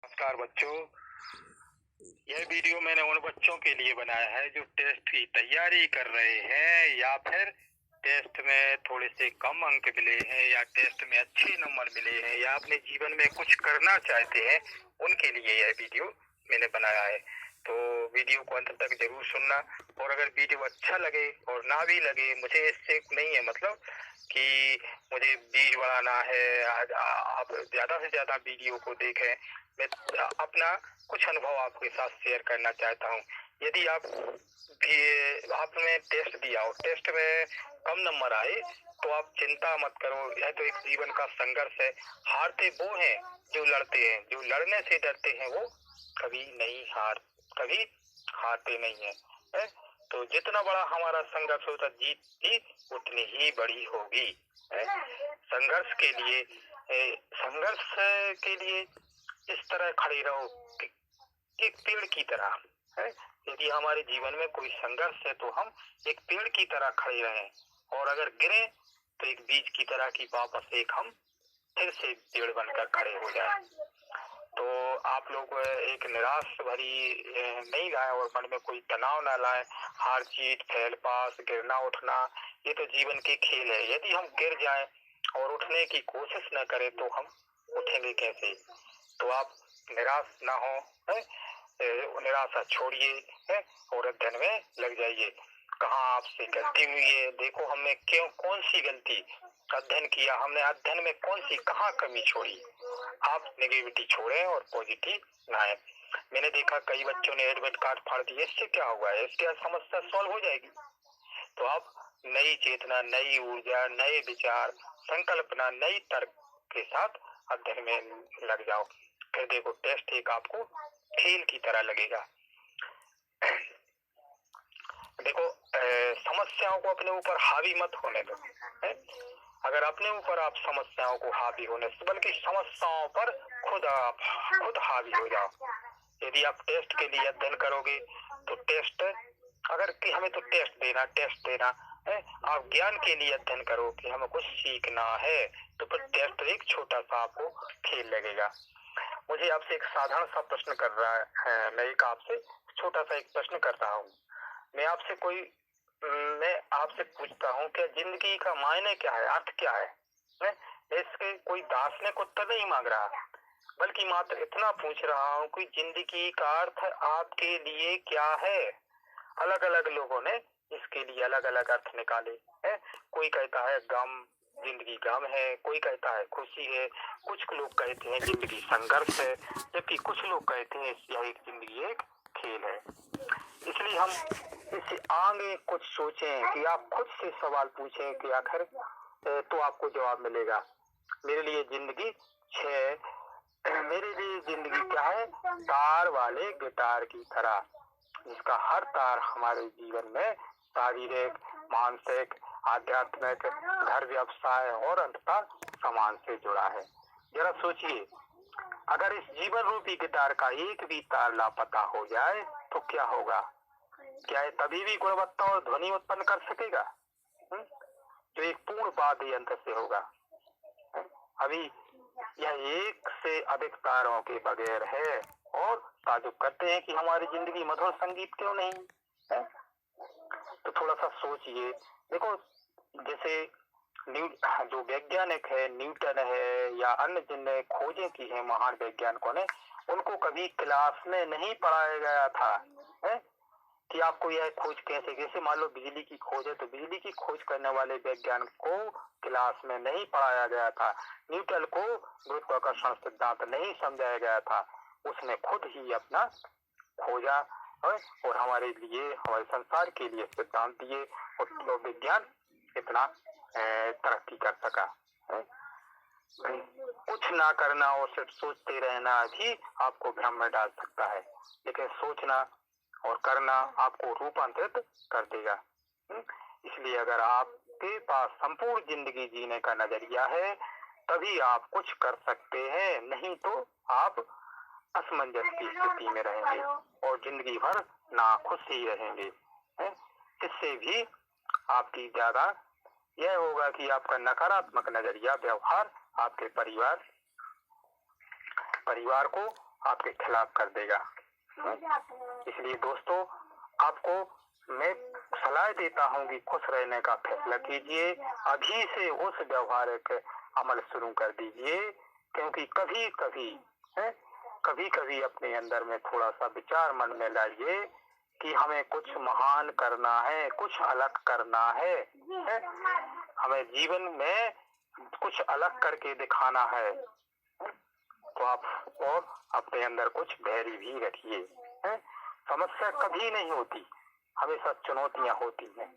नमस्कार बच्चों, यह वीडियो मैंने उन बच्चों के लिए बनाया है जो टेस्ट की तैयारी कर रहे हैं या फिर टेस्ट में थोड़े से कम अंक मिले हैं या टेस्ट में अच्छे नंबर मिले हैं या अपने जीवन में कुछ करना चाहते हैं, उनके लिए यह वीडियो मैंने बनाया है। तो वीडियो को अंत तक जरूर सुनना, और अगर वीडियो अच्छा लगे और ना भी लगे, मुझे इससे नहीं है मतलब कि मुझे व्यूज बढ़ाना है, आप ज़्यादा से ज़्यादा वीडियो को देखें। मैं अपना कुछ अनुभव आपके साथ शेयर करना चाहता हूँ। यदि आपने टेस्ट दिया और टेस्ट में कम नंबर आए तो आप चिंता मत करो, यह तो एक जीवन का संघर्ष है। हारते वो हैं जो लड़ते हैं, जो लड़ने से डरते हैं वो कभी हारते नहीं है? तो जितना बड़ा हमारा संघर्ष होता, जीत भी उतनी ही बड़ी होगी। संघर्ष के लिए इस तरह खड़े रहो कि एक पेड़ की तरह है। यदि हमारे जीवन में कोई संघर्ष है तो हम एक पेड़ की तरह खड़े रहें, और अगर गिरे तो एक बीज की तरह की वापस हम फिर से पेड़ बनकर खड़े हो जाए। तो आप लोग एक निराश भरी नहीं लाए और मन में कोई तनाव ना लाए। हार जीत, फेल पास, गिरना उठना, ये तो जीवन के खेल है। यदि हम गिर जाएं और उठने की कोशिश न करें तो हम उठेंगे कैसे? तो आप निराश ना हो, निराशा छोड़िए और अध्ययन में लग जाइए। कहाँ आपसे गलती हुई है, देखो हमने कौन सी गलती अध्ययन किया, हमने अध्ययन में कौन सी कहाँ कमी छोड़ी। आप नेगेटिविटी छोड़ें और पॉजिटिव लाएं। मैंने देखा कई बच्चों ने एडमिट कार्ड फाड़ दिए, इससे क्या हुआ है? इसके समस्या सॉल्व हो जाएगी। तो आप नई चेतना, नई ऊर्जा, नए विचार, संकल्पना, नई तर्क के साथ अध्ययन में लग जाओ। फिर देखो टेस्ट एक आपको खेल की तरह लगेगा। देखो समस्याओं को अपने ऊपर हावी मत होने दो। अगर अपने ऊपर आप समस्याओं को हावी होने से, बल्कि समस्याओं पर खुद हावी हो जाओ। यदि आप टेस्ट के लिए अध्ययन करोगे तो टेस्ट, अगर कि हमें तो टेस्ट देना है, आप ज्ञान के लिए अध्ययन करो कि हमें कुछ सीखना है, तो फिर टेस्ट एक छोटा सा आपको खेल लगेगा। मुझे आपसे एक साधारण सा प्रश्न कर रहा है, मैं एक आपसे छोटा सा एक प्रश्न कर रहा हूँ। मैं आपसे पूछता हूँ कि जिंदगी का मायने क्या है, अर्थ क्या है? इसके कोई दार्शनिक उत्तर नहीं मांग रहा, बल्कि मात्र इतना पूछ रहा हूँ कि जिंदगी का अर्थ आपके लिए क्या है? अलग अलग लोगों ने इसके लिए अलग अलग अर्थ निकाले हैं। कोई कहता है गम, जिंदगी गम है, कोई कहता है खुशी है, कुछ लोग कहते हैं जिंदगी संघर्ष है, जबकि कुछ लोग कहते हैं यह एक जिंदगी एक खेल है। इसलिए हम इससे आगे कुछ सोचें कि आप खुद से सवाल पूछें कि आखिर तो आपको जवाब मिलेगा। मेरे लिए जिंदगी क्या है? तार वाले गिटार की तरह, जिसका हर तार हमारे जीवन में शारीरिक, मानसिक, आध्यात्मिक, घर, व्यवसाय और अंततः समाज से जुड़ा है। जरा सोचिए, अगर इस जीवन रूपी गिटार का एक भी तार लापता हो जाए तो क्या होगा? क्या ये तभी भी गुणवत्ता और ध्वनि उत्पन्न कर सकेगा जो एक पूर्ण वाद्य यंत्र से होगा? अभी यह एक से अधिक तारों के बगैर है, और ताजुब करते हैं कि हमारी जिंदगी मधुर संगीत क्यों नहीं है? तो थोड़ा सा सोचिए। देखो, जैसे जो वैज्ञानिक है, न्यूटन है या अन्य जिनने खोजें की है महान वैज्ञानिकों ने, उनको कभी क्लास में नहीं पढ़ाया गया था कि आपको यह खोज कैसे मान लो बिजली की खोज है तो बिजली की खोज करने वाले वैज्ञानिक को क्लास में नहीं पढ़ाया गया था। न्यूटन को गुरुत्वाकर्षण सिद्धांत नहीं समझाया गया था, उसने खुद ही अपना खोजा और हमारे लिए, हमारे संसार के लिए सिद्धांत दिए, और विज्ञान इतना तरक्की कर सका। कुछ ना करना और सिर्फ सोचते रहना भी आपको भ्रम में डाल सकता है, लेकिन सोचना और करना आपको रूपांतरित कर देगा। इसलिए अगर आपके पास संपूर्ण जिंदगी जीने का नजरिया है तभी आप कुछ कर सकते हैं, नहीं तो आप असमंजस की स्थिति में रहेंगे और जिंदगी भर नाखुश ही रहेंगे। इससे भी आपकी ज्यादा यह होगा कि आपका नकारात्मक नजरिया, व्यवहार आपके परिवार को आपके खिलाफ कर देगा। इसलिए दोस्तों, आपको मैं सलाह देता हूँ कि खुश रहने का फैसला कीजिए, अभी से उस व्यवहारिक अमल शुरू कर दीजिए, क्योंकि कभी कभी अपने अंदर में थोड़ा सा विचार मन में लाइए कि हमें कुछ महान करना है, कुछ अलग करना है, हमें जीवन में कुछ अलग करके दिखाना है। तो आप और अपने अंदर कुछ धैर्य भी रखिए। समस्या कभी नहीं होती, हमेशा चुनौतियां होती हैं।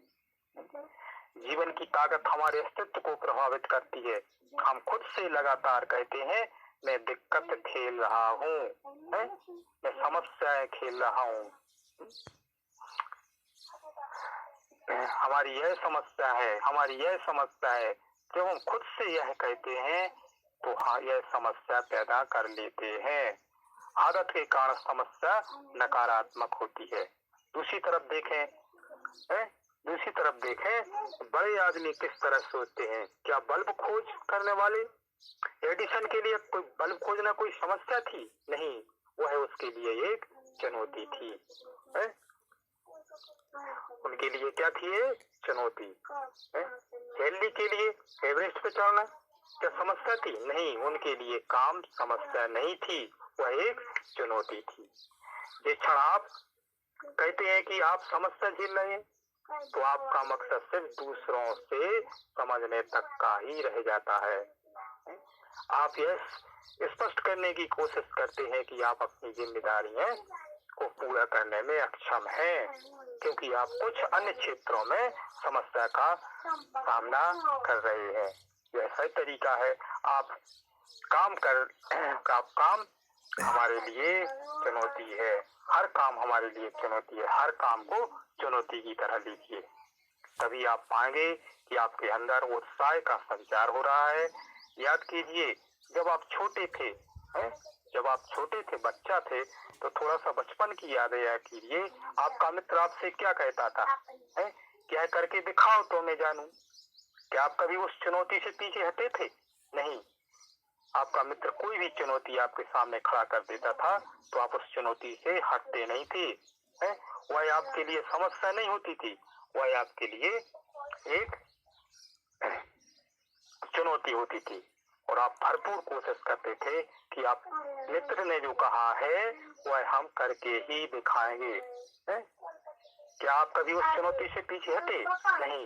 जीवन की ताकत हमारे अस्तित्व को प्रभावित करती है। हम खुद से लगातार कहते हैं मैं दिक्कत खेल रहा हूँ, मैं समस्याएं खेल रहा हूँ, हमारी यह समस्या है, हमारी यह समस्या है। जब हम खुद से यह कहते हैं तो हाँ, यह समस्या पैदा कर लेते हैं। आदत के कारण समस्या नकारात्मक होती है। दूसरी तरफ देखें, बड़े आदमी किस तरह सोचते हैं। क्या बल्ब खोज करने वाले एडिसन के लिए कोई बल्ब खोजना कोई समस्या थी? नहीं, वह उसके लिए एक चुनौती थी। उनके लिए क्या थी? चुनौती। हेनरी के लिए एवरेस्ट पे चढ़ना क्या समस्या थी? नहीं, उनके लिए काम समस्या नहीं थी, वह एक चुनौती थी। जिस क्षण आप कहते हैं कि आप समस्या झेल रहे हैं, तो आपका मकसद सिर्फ दूसरों से समझने तक का ही रह जाता है। आप यह स्पष्ट करने की कोशिश करते हैं कि आप अपनी जिम्मेदारियां को पूरा करने में अक्षम हैं, क्योंकि आप कुछ अन्य क्षेत्रों में समस्या का सामना कर रहे हैं। यह सही तरीका है। आप काम हमारे लिए चुनौती है। हर काम हमारे लिए चुनौती है। हर काम को चुनौती की तरह लीजिए, तभी आप पाएंगे कि आपके अंदर उत्साह का संचार हो रहा है। याद कीजिए, जब आप छोटे थे, बच्चा थे, तो थोड़ा सा बचपन की यादें याद कीजिए। आपका मित्र आपसे क्या कहता था? क्या करके दिखाओ तो मैं जानूं। क्या आप कभी उस चुनौती से पीछे हटे थे? नहीं। आपका मित्र कोई भी चुनौती आपके सामने खड़ा कर देता था तो आप उस चुनौती से हटते नहीं थे। वह आपके लिए समस्या नहीं होती थी, वह आपके लिए एक चुनौती होती थी, और आप भरपूर कोशिश करते थे कि आप मित्र ने जो कहा है वह हम करके ही दिखाएंगे। क्या आप कभी उस चुनौती से पीछे हटे? नहीं।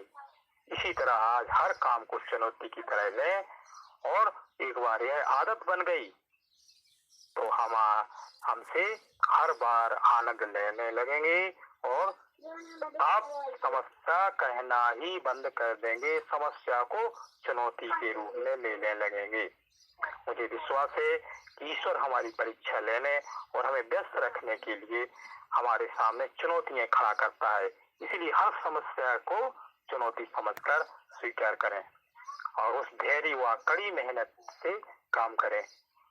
इसी तरह आज हर काम को चुनौती की तरह लें, और एक बार यह आदत बन गई तो हमसे हर बार आनंद लेने लगेंगे, और आप समस्या कहना ही बंद कर देंगे, समस्या को चुनौती के रूप में लेने लगेंगे। मुझे विश्वास है कि ईश्वर हमारी परीक्षा लेने और हमें व्यस्त रखने के लिए हमारे सामने चुनौतियां खड़ा करता है। इसलिए हर समस्या को चुनौती समझकर स्वीकार करें और उस धैर्य व कड़ी मेहनत से काम करें,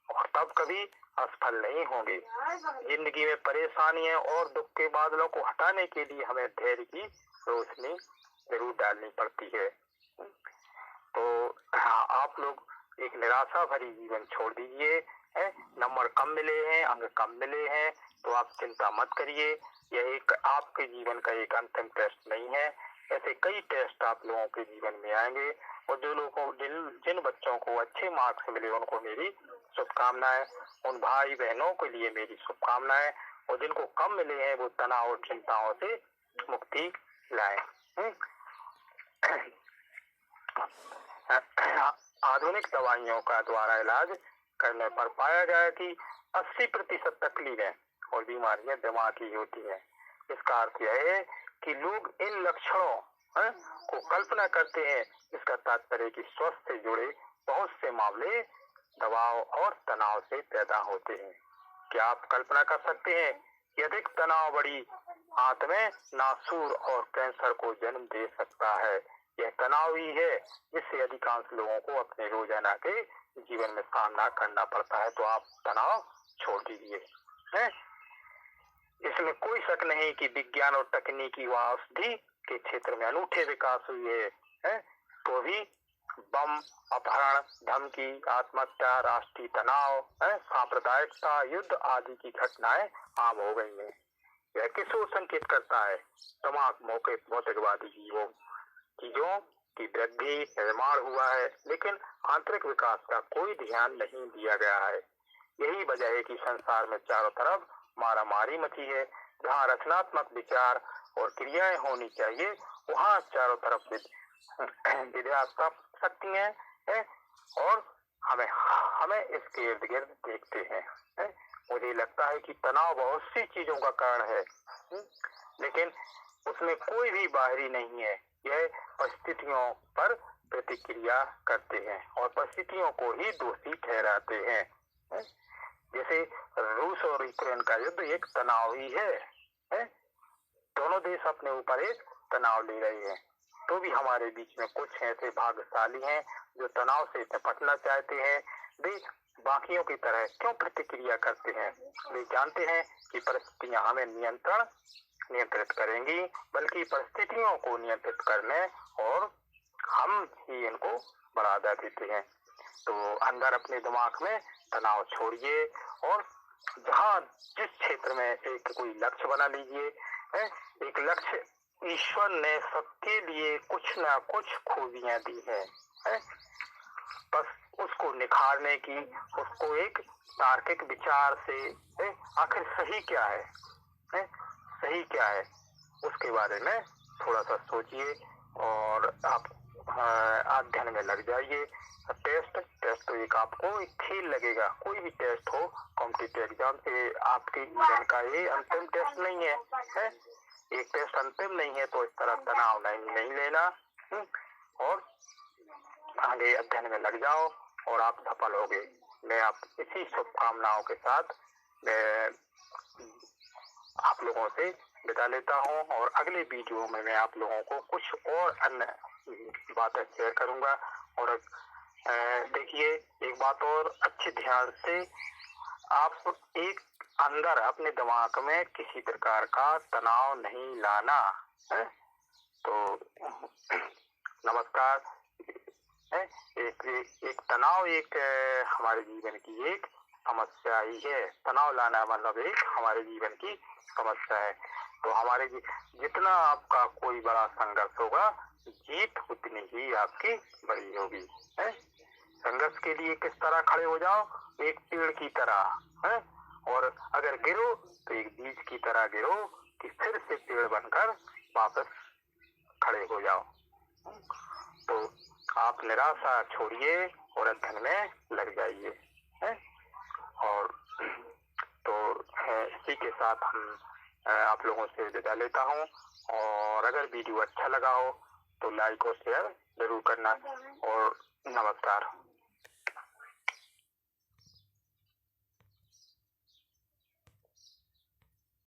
और तब कभी असफल नहीं होंगे। जिंदगी में परेशानियां और दुख के बादलों को हटाने के लिए हमें धैर्य की रोशनी जरूर डालनी पड़ती है। तो आप लोग एक निराशा भरी जीवन छोड़ दीजिए। नंबर कम मिले हैं, अंक कम मिले हैं, तो आप चिंता मत करिए। यह एक आपके जीवन का एक अंतिम टेस्ट नहीं है। ऐसे कई टेस्ट आप लोगों के जीवन में आएंगे, और जिन बच्चों को अच्छे मार्क्स मिले उनको मेरी शुभकामनाएं, उन भाई बहनों के लिए मेरी शुभकामनाएं, और जिनको कम मिले हैं वो तनाव और चिंताओं से मुक्ति लाएं। आधुनिक दवाइयों का द्वारा इलाज करने पर पाया गया कि 80% तकलीफें और बीमारियां दिमाग की होती हैं। इसका अर्थ यह है कि लोग इन लक्षणों को कल्पना करते हैं। इसका तात्पर्य कि स्वास्थ्य से जुड़े बहुत से मामले दबाव और तनाव से पैदा होते हैं। क्या आप कल्पना कर सकते हैं कि अधिक तनाव बड़ी आंत में नासूर और कैंसर को जन्म दे सकता है? यह तनाव ही है जिससे अधिकांश लोगों को अपने रोजाना के जीवन में सामना करना पड़ता है। तो आप तनाव छोड़ दीजिए। इसमें कोई शक नहीं कि विज्ञान और तकनीकी व औषधि के क्षेत्र में अनूठे विकास हुए हैं, तो भी बम, अपहरण, धमकी, आत्महत्या, राष्ट्रीय तनाव, सांप्रदायिकता, युद्ध आदि की घटनाएं आम हो गई हैं। यह किस ओर संकेत करता है? तमाम भौतिकवादी चीजों की वृद्धि, निर्माण हुआ है, लेकिन आंतरिक विकास का कोई ध्यान नहीं दिया गया है। यही वजह है कि संसार में चारों तरफ मारामारी मची है। जहाँ रचनात्मक विचार और क्रियाएं होनी चाहिए, वहाँ चारों तरफ विध्वंसक शक्तियां हैं और हमें इसके इर्द गिर्द देखते हैं। मुझे लगता है कि तनाव बहुत सी चीजों का कारण है, लेकिन उसमें कोई भी बाहरी नहीं है। यह परिस्थितियों पर प्रतिक्रिया करते हैं और परिस्थितियों को ही दोषी ठहराते हैं। जैसे रूस और यूक्रेन का युद्ध एक तनाव ही है। दोनों देश अपने ऊपर एक तनाव ले रहे हैं, तो भी हमारे बीच में कुछ ऐसे भाग्यशाली हैं जो तनाव से निपटना चाहते हैं। वे बाकियों की तरह क्यों प्रतिक्रिया करते हैं? वे जानते हैं कि परिस्थितियां हमें नियंत्रित करेंगी, बल्कि परिस्थितियों को नियंत्रित करने और हम ही इनको बढ़ावा देते हैं। तो अंदर अपने दिमाग में तनाव छोड़िए और जहाँ जिस क्षेत्र में एक कोई लक्ष्य बना लीजिए। एक लक्ष्य, ईश्वर ने सबके लिए कुछ ना कुछ खूबियां दी है, बस उसको निखारने की, उसको एक तार्किक विचार से आखिर सही क्या है, सही क्या है, उसके बारे में थोड़ा सा सोचिए और आप अध्ययन में लग जाइए। टेस्ट तो एक आपको एक खेल लगेगा। कोई भी टेस्ट हो, कॉम्पिटिटिव एग्जाम से आपके जीवन का ये अंतिम टेस्ट नहीं है। एक टेस्ट अंतिम नहीं है, तो इस तरह तनाव नहीं लेना और आगे अध्ययन में लग जाओ और आप सफल होगे। मैं आप इसी शुभकामनाओं के साथ मैं आप लोगों से विदा लेता हूँ और अगले वीडियो में मैं आप लोगों को कुछ और अन्य बातें शेयर करूंगा। और देखिए, एक बात और अच्छे ध्यान से, आप एक अंदर अपने दिमाग में किसी प्रकार का तनाव नहीं लाना है। तो नमस्कार। एक तनाव एक हमारे जीवन की एक समस्या ही है। तनाव लाना मतलब एक हमारे जीवन की समस्या है। तो हमारे जितना आपका कोई बड़ा संघर्ष होगा, जीत उतनी ही आपकी बड़ी होगी। संघर्ष के लिए किस तरह खड़े हो जाओ? एक पेड़ की तरह, और अगर गिरो तो एक बीज की तरह गिरो कि फिर से पेड़ बनकर वापस खड़े हो जाओ। तो आप निराशा छोड़िए और अध्ययन में लग जाइए। और तो इसी के साथ हम आप लोगों से विदा लेता हूँ। और अगर वीडियो अच्छा लगा हो तो लाइक और शेयर जरूर करना। और नमस्कार।